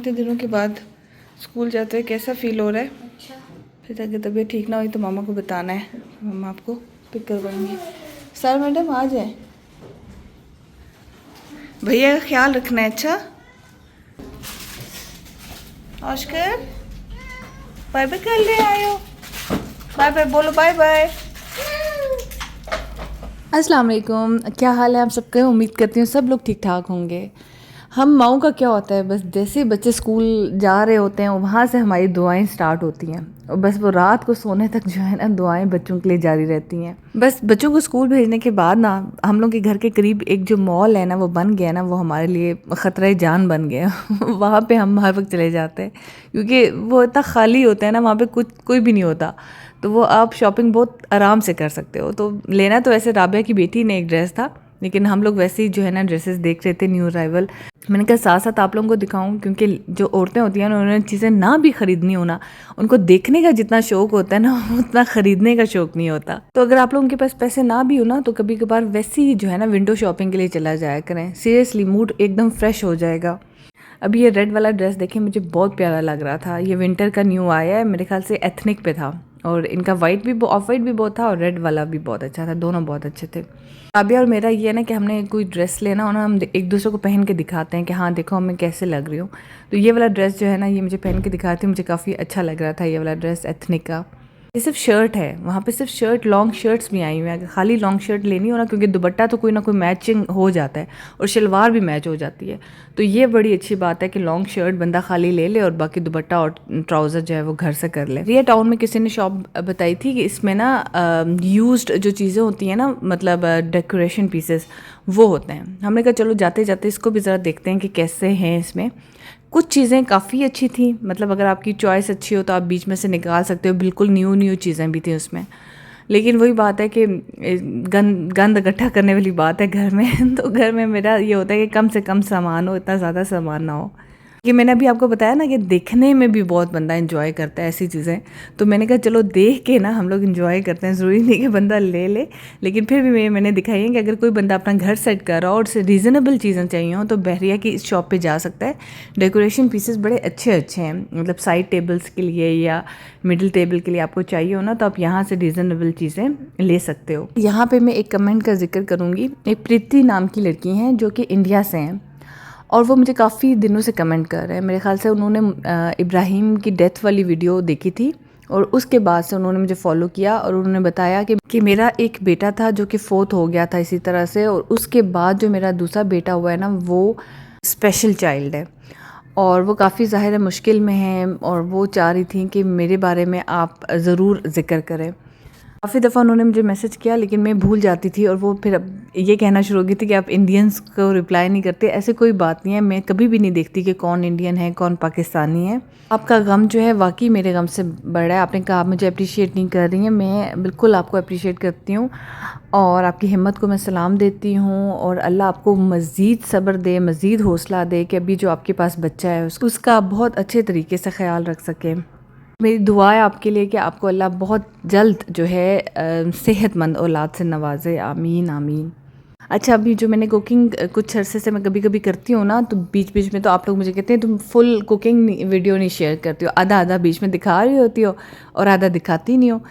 इतने दिनों के बाद स्कूल जाते हैं, कैसा फील हो रहा है? अच्छा। फिर अगर तबीयत ठीक ना हुई तो मामा को बताना है, मामा आपको पिक करवाएंगे। सर मैडम आ जाए, भैया का ख्याल रखना है। अच्छा ऑस्कर, बाय बाय कर ले आयो, बाय बाय बोलो, बाय बाय। अस्सलाम वालेकुम, क्या हाल है आप सबके? उम्मीद करती हूँ सब लोग ठीक ठाक होंगे। हम माओ का क्या होता है, बस जैसे बच्चे स्कूल जा रहे होते हैं वहाँ से हमारी दुआएं स्टार्ट होती हैं और बस वो रात को सोने तक जो है ना दुआएं बच्चों के लिए जारी रहती हैं। बस बच्चों को स्कूल भेजने के बाद ना हम लोग के घर के करीब एक जो मॉल है ना वो बन गया ना, वो हमारे लिए ख़तरा जान बन गया। वहाँ पे हम हर वक्त चले जाते हैं क्योंकि वो इतना खाली होता है ना, वहाँ पे कुछ कोई भी नहीं होता, तो वो आप शॉपिंग बहुत आराम से कर सकते हो। तो लेना तो ऐसे राबिया की बेटी ने एक ड्रेस था, लेकिन हम लोग वैसे ही जो है ना ड्रेसेस देख रहे थे न्यू अराइवल। मैंने कहा साथ साथ आप लोगों को दिखाऊं, क्योंकि जो औरतें होती हैं ना उन्होंने चीज़ें ना भी खरीदनी हो ना, उनको देखने का जितना शौक होता है ना उतना खरीदने का शौक नहीं होता। तो अगर आप लोगों के पास पैसे ना भी हो ना तो कभी कभार वैसे ही जो है ना विंडो शॉपिंग के लिए चला जाया करें, सीरियसली मूड एकदम फ्रेश हो जाएगा। अभी ये रेड वाला ड्रेस देखिए, मुझे बहुत प्यारा लग रहा था। ये विंटर का न्यू आया है, मेरे ख्याल से एथनिक पे था, और इनका वाइट भी ऑफ वाइट भी बहुत था और रेड वाला भी बहुत अच्छा था, दोनों बहुत अच्छे थे। राबिया और मेरा ये है ना कि हमने कोई ड्रेस लेना हो ना, हम एक दूसरे को पहन के दिखाते हैं कि हाँ देखो मैं कैसे लग रही हूँ। तो ये वाला ड्रेस जो है ना ये मुझे पहन के दिखा रही थी, मुझे काफ़ी अच्छा लग रहा था ये वाला ड्रेस एथनिक का। ये सिर्फ शर्ट है, वहाँ पे सिर्फ शर्ट, लॉन्ग शर्ट्स भी आई हुई हैं। अगर खाली लॉन्ग शर्ट लेनी हो ना, क्योंकि दुपट्टा तो कोई ना कोई मैचिंग हो जाता है और शलवार भी मैच हो जाती है, तो ये बड़ी अच्छी बात है कि लॉन्ग शर्ट बंदा खाली ले ले और बाकी दुपट्टा और ट्राउज़र जो है वो घर से कर ले। रिया टाउन में किसी ने शॉप बताई थी कि इसमें ना यूज्ड जो चीज़ें होती हैं ना, मतलब डेकोरेशन पीसेस वो होते हैं। हमने कहा चलो जाते जाते इसको भी ज़रा देखते हैं कि कैसे हैं इसमें। कुछ चीज़ें काफ़ी अच्छी थी, मतलब अगर आपकी चॉइस अच्छी हो तो आप बीच में से निकाल सकते हो, बिल्कुल न्यू न्यू चीज़ें भी थी उसमें। लेकिन वही बात है कि गंद इकट्ठा करने वाली बात है घर में। तो घर में मेरा ये होता है कि कम से कम सामान हो, इतना ज़्यादा सामान ना हो। कि मैंने अभी आपको बताया ना कि देखने में भी बहुत बंदा एंजॉय करता है ऐसी चीज़ें, तो मैंने कहा चलो देख के ना हम लोग एंजॉय करते हैं, ज़रूरी नहीं कि बंदा ले ले। लेकिन फिर भी मैंने दिखाई है कि अगर कोई बंदा अपना घर सेट कर रहा हो और उसे रीज़नेबल चीज़ें चाहिए हो तो बहरिया की इस शॉप पे जा सकता है। डेकोरेशन पीसेस बड़े अच्छे अच्छे हैं, मतलब साइड टेबल्स के लिए या मिडिल टेबल के लिए आपको चाहिए हो ना तो आप यहाँ से रीज़नेबल चीज़ें ले सकते हो। यहाँ पे मैं एक कमेंट का जिक्र करूँगी। एक प्रीति नाम की लड़की हैं जो कि इंडिया से हैं और वो मुझे काफ़ी दिनों से कमेंट कर रहे हैं। मेरे ख्याल से उन्होंने इब्राहिम की डेथ वाली वीडियो देखी थी और उसके बाद से उन्होंने मुझे फॉलो किया और उन्होंने बताया कि मेरा एक बेटा था जो कि फोर्थ हो गया था इसी तरह से, और उसके बाद जो मेरा दूसरा बेटा हुआ है ना वो स्पेशल चाइल्ड है और वो काफ़ी ज़ाहिर है मुश्किल में है, और वो चाह रही थी कि मेरे बारे में आप ज़रूर ज़िक्र करें। काफ़ी दफ़ा उन्होंने मुझे मैसेज किया लेकिन मैं भूल जाती थी, और वो फिर अब ये कहना शुरू हो गई थी कि आप इंडियंस को रिप्लाई नहीं करते। ऐसे कोई बात नहीं है, मैं कभी भी नहीं देखती कि कौन इंडियन है कौन पाकिस्तानी है। आपका गम जो है वाकई मेरे गम से बड़ा है। आपने कहा आप मुझे अप्रिशिएट नहीं कर रही हैं, मैं बिल्कुल आपको अप्रिशिएट करती हूँ और आपकी हिम्मत को मैं सलाम देती हूँ, और अल्लाह आपको मज़ीद सब्र दे, मज़ीद हौसला दे कि अभी जो आपके पास बच्चा है उसका बहुत अच्छे तरीके से ख्याल रख सके। मेरी दुआ है आपके लिए कि आपको अल्लाह बहुत जल्द जो है सेहतमंद औलाद से नवाजे। आमीन आमीन। अच्छा, अभी जो मैंने कुकिंग कुछ अरसे से मैं कभी कभी करती हूँ ना, तो बीच बीच में तो आप लोग मुझे कहते हैं तुम फुल कुकिंग वीडियो नहीं शेयर करती हो, आधा आधा बीच में दिखा रही होती हो और आधा दिखाती नहीं हो।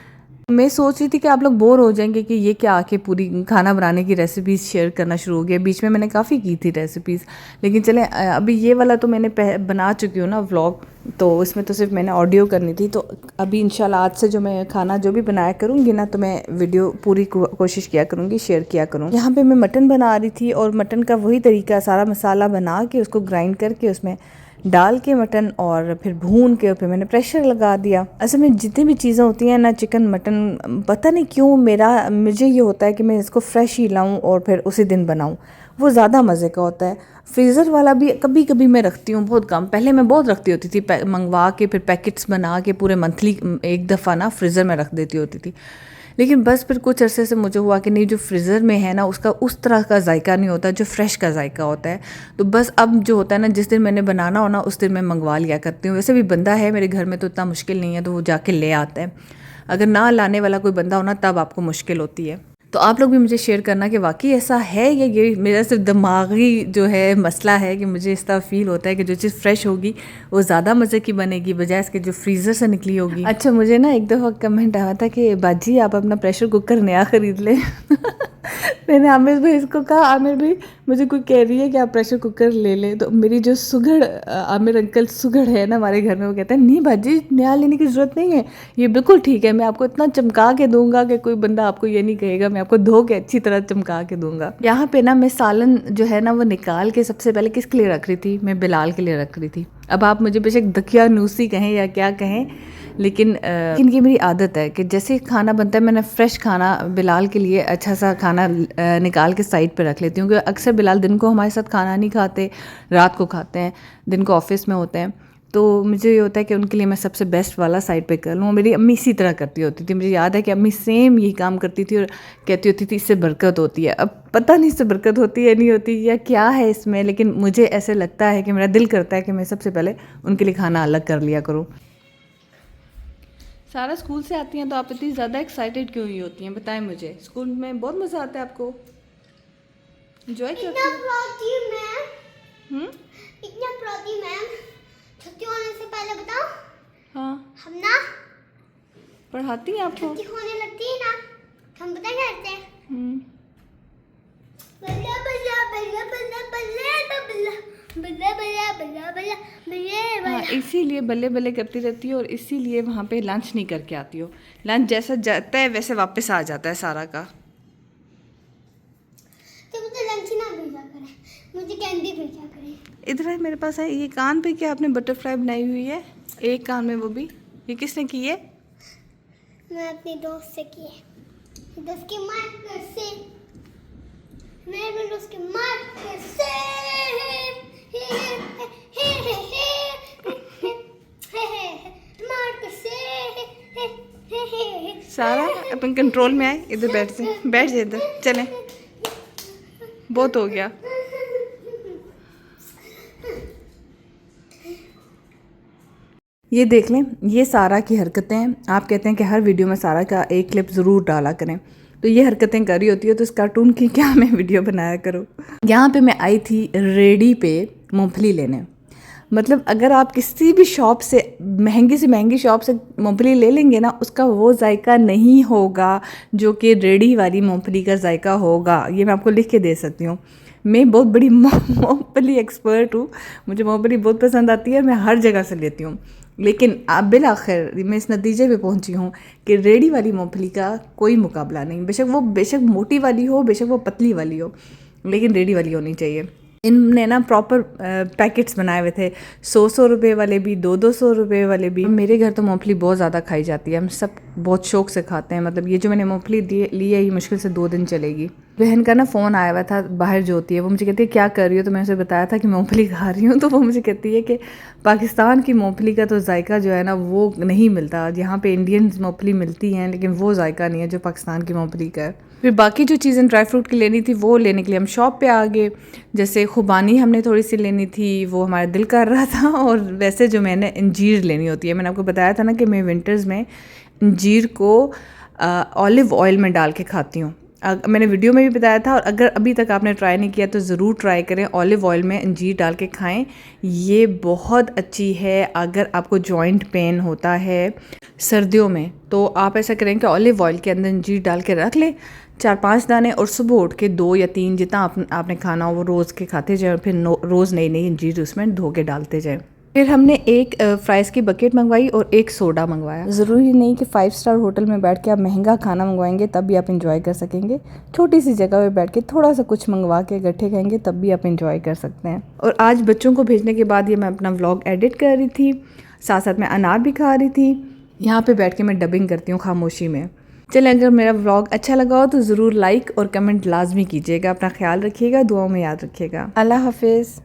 मैं सोच रही थी कि आप लोग बोर हो जाएंगे कि ये क्या आके पूरी खाना बनाने की रेसिपीज़ शेयर करना शुरू हो गया। बीच में मैंने काफ़ी की थी रेसिपीज़, लेकिन चलें अभी ये वाला तो मैंने बना चुकी हूँ ना व्लॉग, तो इसमें तो सिर्फ मैंने ऑडियो करनी थी। तो अभी इंशाल्लाह आज से जो मैं खाना जो भी बनाया करूँगी ना, तो मैं वीडियो पूरी कोशिश किया करूँगी, शेयर किया करूँगी। यहाँ पे मैं मटन बना रही थी और मटन का वही तरीका, सारा मसाला बना के उसको ग्राइंड करके उसमें डाल के मटन और फिर भून के और फिर मैंने प्रेशर लगा दिया। असल में जितनी भी चीज़ें होती हैं ना, चिकन मटन, पता नहीं क्यों मुझे ये होता है कि मैं इसको फ्रेश ही लाऊं और फिर उसी दिन बनाऊं, वो ज़्यादा मज़े का होता है। फ्रीज़र वाला भी कभी कभी मैं रखती हूँ, बहुत कम। पहले मैं बहुत रखती होती थी, मंगवा के फिर पैकेट्स बना के पूरे मंथली एक दफ़ा ना फ्रीज़र में रख देती होती थी। लेकिन बस फिर कुछ अरसे से मुझे हुआ कि नहीं, जो फ्रीज़र में है ना उसका उस तरह का जायका नहीं होता जो फ्रेश का जायका होता है। तो बस अब जो होता है ना, जिस दिन मैंने बनाना हो ना उस दिन मैं मंगवा लिया करती हूँ। वैसे भी बंदा है मेरे घर में तो इतना मुश्किल नहीं है, तो वो जाके ले आता है। अगर ना लाने वाला कोई बंदा हो ना तब आपको मुश्किल होती है। तो आप लोग भी मुझे शेयर करना कि वाकई ऐसा है या ये मेरा सिर्फ दिमागी जो है मसला है कि मुझे इस तरह फील होता है कि जो चीज़ फ्रेश होगी वो ज़्यादा मज़े की बनेगी बजाय इसके जो फ्रीज़र से निकली होगी। अच्छा, मुझे ना एक दफ़ा कमेंट आया था कि बाजी आप अपना प्रेशर कुकर नया ख़रीद लें। मैंने आमिर भाई इसको कहा, आमिर भाई मुझे कोई कह रही है कि आप प्रेशर कुकर ले लें, तो मेरी जो सुगड़ आमिर अंकल सुगड़ है ना हमारे घर में, वो कहते हैं नहीं बाजी नया लेने की ज़रूरत नहीं है, ये बिल्कुल ठीक है, मैं आपको इतना चमका के दूंगा कि कोई बंदा आपको ये नहीं कहेगा, मैं आपको धो के अच्छी तरह चमका के दूंगा। यहाँ पे ना मैं सालन जो है ना वो निकाल के सबसे पहले किसके लिए रख रही थी, मैं बिलाल के लिए रख रही थी। अब आप मुझे बेशक दकिया नूसी कहें या क्या कहें, लेकिन ये मेरी आदत है कि जैसे खाना बनता है मैंने फ़्रेश खाना बिलाल के लिए अच्छा सा खाना निकाल के साइड पे रख लेती हूँ, क्योंकि अक्सर बिलाल दिन को हमारे साथ खाना नहीं खाते, रात को खाते हैं, दिन को ऑफिस में होते हैं, तो मुझे ये होता है कि उनके लिए मैं सबसे बेस्ट वाला साइड पे कर लूँ। मेरी अम्मी इसी तरह करती होती थी, मुझे याद है कि अम्मी सेम यही काम करती थी और कहती होती थी इससे बरकत होती है। अब पता नहीं इससे बरकत होती है नहीं होती या क्या है इसमें, लेकिन मुझे ऐसे लगता है कि मेरा दिल करता है कि मैं सबसे पहले उनके लिए खाना अलग कर लिया करूँ। सारा स्कूल से आती हैं तो आप इतनी ज़्यादा एक्साइटेड क्यों ही होती हैं, बताएं मुझे। स्कूल में बहुत मज़ा आता है आपको, एंजॉय करती हैं? इतना प्रोटी मैम, छुट्टी होने से पहले बताओ। हाँ, हम ना पढ़ाती हैं आपको? छुट्टी होने लगती है ना, हम पता क्या करते हैं, बल्ला बल्ला बल्ला बल्ला बल्ला बल्ला बल्ला बल्ला बल्ला बल्ला बल्ला। हाँ, इसीलिए बल्ले बल्ले करती रहती हो और इसीलिए वहाँ पे लंच नहीं करके आती हो। लंच जैसा जाता है वैसे वापस आ जाता है सारा का। तो मुझे लंच ना भेजा करें, मुझे कैंडी भेजा करें। इधर है मेरे पास है, ये कान पे क्या आपने बटरफ्लाई बनाई हुई है, एक कान में, वो भी ये किसने की है? मैं अपने दोस्त से की है, दोस्त की मार्कर से, मैं अपने दोस्त की मार्कर से सारा अपन कंट्रोल में आए, इधर बैठ जाए इधर, चलें, बहुत हो गया। ये देख लें, ये सारा की हरकतें हैं। आप कहते हैं कि हर वीडियो में सारा का एक क्लिप ज़रूर डाला करें, तो ये हरकतें कर रही होती है तो इस कार्टून की क्या मैं वीडियो बनाया करूँ। यहाँ पे मैं आई थी रेडी पे मूंगफली लेने। मतलब अगर आप किसी भी शॉप से महंगी शॉप से मूंगफली ले लेंगे ना, उसका वो जायका नहीं होगा जो कि रेडी वाली मूंगफली का जायका होगा। ये मैं आपको लिख के दे सकती हूँ। मैं बहुत बड़ी मूंगफली एक्सपर्ट हूँ, मुझे मूंगफली बहुत पसंद आती है, मैं हर जगह से लेती हूँ। लेकिन अब बिल आखिर मैं इस नतीजे पे पहुंची हूँ कि रेडी वाली मूंगफली का कोई मुकाबला नहीं। बेशक मोटी वाली हो, बेशक वो पतली वाली हो, लेकिन रेडी वाली होनी चाहिए। इनने ना प्रॉपर पैकेट्स बनाए हुए थे, 100 रुपये वाले भी, 200 रुपये वाले भी। मेरे घर तो मूंगफली बहुत ज़्यादा खाई जाती है, हम सब बहुत शौक से खाते हैं। मतलब ये जो मैंने मूंगफली ली है ये मुश्किल से 2 दिन चलेगी। बहन का ना फ़ोन आया हुआ था बाहर जो होती है, वो मुझे कहती है क्या कर रही हो, तो मैंने उसे बताया था कि मूंगफली खा रही हूँ। तो वो मुझे कहती है कि पाकिस्तान की मूंगफली का तो जायका जो है ना वो नहीं मिलता, यहाँ पे इंडियन मूंगफली मिलती हैं लेकिन वो जायका नहीं है जो पाकिस्तान की मूंगफली का है। फिर बाकी जो चीज़ें ड्राई फ्रूट की लेनी थी वो लेने के लिए हम शॉप पे आ गए। जैसे खुबानी हमने थोड़ी सी लेनी थी, वो हमारा दिल कर रहा था। और वैसे जो मैंने अंजीर लेनी होती है, मैंने आपको बताया था ना कि मैं विंटर्स में अंजीर को ऑलिव ऑयल में डाल के खाती हूँ। मैंने वीडियो में भी बताया था, और अगर अभी तक आपने ट्राई नहीं किया तो ज़रूर ट्राई करें, ऑलिव ऑयल में अंजीर डाल के खाएं, ये बहुत अच्छी है। अगर आपको जॉइंट पेन होता है सर्दियों में तो आप ऐसा करें कि ऑलिव ऑयल के अंदर अंजीर डाल के रख लें 4-5 दाने, और सुबह उठ के 2 या 3 जितना आपने खाना हो वो रोज़ के खाते जाए, और फिर रोज़ नई अंजीर उसमें धो के डालते जाएँ। फिर हमने एक फ्राइज़ की बकेट मंगवाई और एक सोडा मंगवाया। ज़रूरी नहीं कि 5 स्टार होटल में बैठ के आप महंगा खाना मंगवाएंगे तब भी आप इंजॉय कर सकेंगे। छोटी सी जगह पे बैठ के थोड़ा सा कुछ मंगवा के इकट्ठे खाएंगे तब भी आप इंजॉय कर सकते हैं। और आज बच्चों को भेजने के बाद ये मैं अपना व्लॉग एडिट कर रही थी, साथ साथ मैं अनार भी खा रही थी। यहाँ पर बैठ के मैं डबिंग करती हूँ खामोशी में। चलें, अगर मेरा व्लॉग अच्छा लगा हो तो ज़रूर लाइक और कमेंट लाजमी कीजिएगा। अपना ख्याल रखिएगा, दुआओं में याद रखिएगा। अल्लाह हाफिज़।